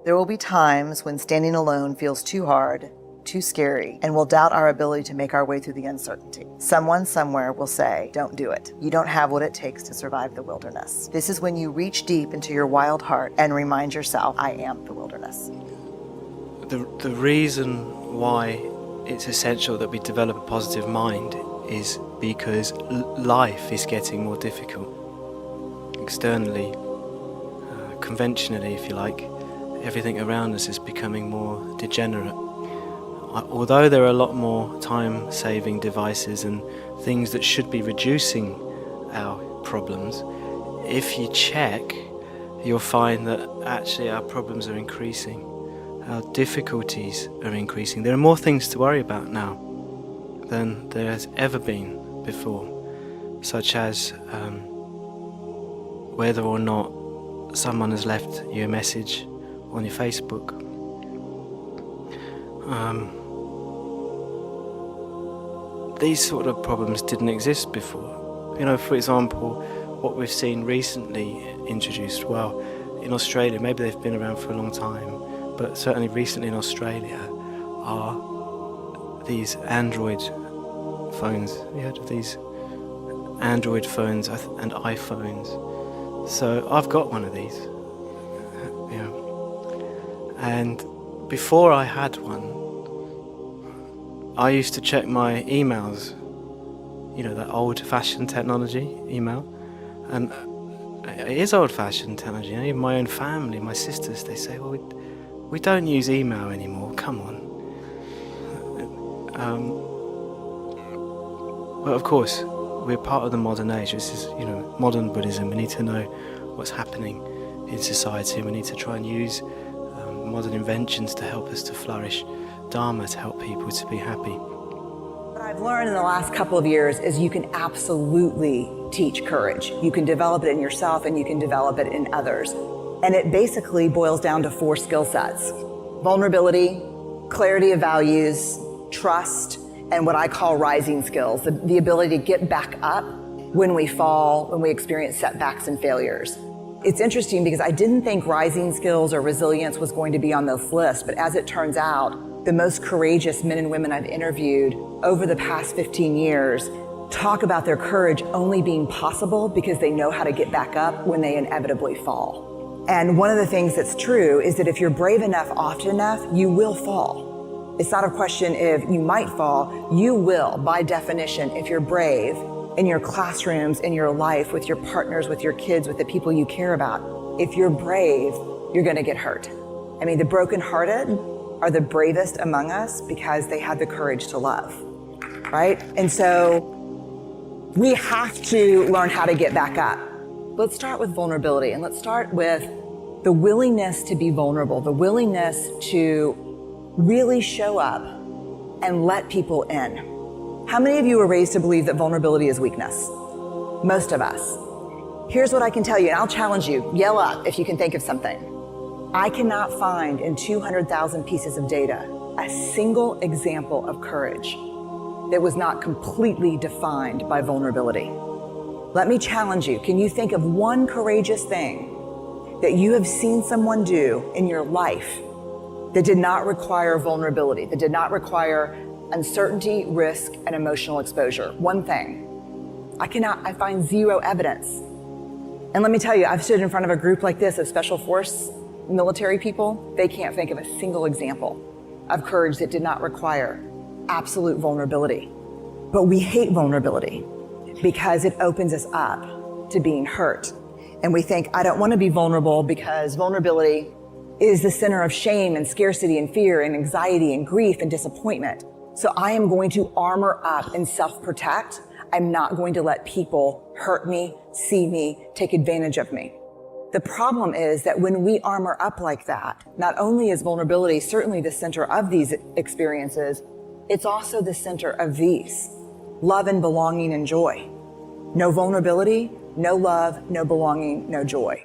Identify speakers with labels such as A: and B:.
A: There will be times when standing alone feels too hard, too scary, and we'll doubt our ability to make our way through the uncertainty. Someone somewhere will say, don't do it. You don't have what it takes to survive the wilderness. This is when you reach deep into your wild heart and remind yourself, I am the wilderness.
B: The reason why it's essential that we develop a positive mind is because life is getting more difficult. Externally, conventionally, if you like, everything around us is becoming more degenerate. Although there are a lot more time-saving devices and things that should be reducing our problems, if you check, you'll find that actually our problems are increasing. Our difficulties are increasing. There are more things to worry about now than there has ever been before, such as whether or not someone has left you a message on your Facebook. These sort of problems didn't exist before. You know, for example, what we've seen recently introduced, well, in Australia, maybe they've been around for a long time, but certainly recently in Australia, are these Android phones. You heard of these Android phones and iPhones? So I've got one of these. And before I had one, I used to check my emails, you know, that old-fashioned technology, email. And it is old-fashioned technology. You know, even my own family, my sisters, they say, well, we don't use email anymore, come on. But of course, we're part of the modern age. This is, you know, modern Buddhism. We need to know what's happening in society. We need to try and use modern inventions to help us to flourish, Dharma to help people to be happy.
C: What I've learned in the last couple of years is you can absolutely teach courage. You can develop it in yourself and you can develop it in others. And it basically boils down to 4 skill sets: vulnerability, clarity of values, trust, and what I call rising skills, the ability to get back up when we fall, when we experience setbacks and failures. It's interesting because I didn't think rising skills or resilience was going to be on this list, but as it turns out, the most courageous men and women I've interviewed over the past 15 years talk about their courage only being possible because they know how to get back up when they inevitably fall. And one of the things that's true is that if you're brave enough often enough, you will fall. It's not a question if you might fall, you will, by definition, if you're brave in your classrooms, in your life, with your partners, with your kids, with the people you care about. If you're brave, you're gonna get hurt. I mean, the brokenhearted are the bravest among us because they had the courage to love, right? And so we have to learn how to get back up. Let's start with vulnerability, and let's start with the willingness to be vulnerable, the willingness to really show up and let people in. How many of you were raised to believe that vulnerability is weakness? Most of us. Here's what I can tell you, and I'll challenge you. Yell up if you can think of something. I cannot find in 200,000 pieces of data a single example of courage that was not completely defined by vulnerability. Let me challenge you. Can you think of one courageous thing that you have seen someone do in your life that did not require vulnerability, that did not require uncertainty, risk, and emotional exposure? One thing. I find zero evidence. And let me tell you, I've stood in front of a group like this of special force military people. They can't think of a single example of courage that did not require absolute vulnerability. But we hate vulnerability because it opens us up to being hurt. And we think, I don't want to be vulnerable because vulnerability is the center of shame and scarcity and fear and anxiety and grief and disappointment. So I am going to armor up and self-protect. I'm not going to let people hurt me, see me, take advantage of me. The problem is that when we armor up like that, not only is vulnerability certainly the center of these experiences, it's also the center of these: love and belonging and joy. No vulnerability, no love, no belonging, no joy.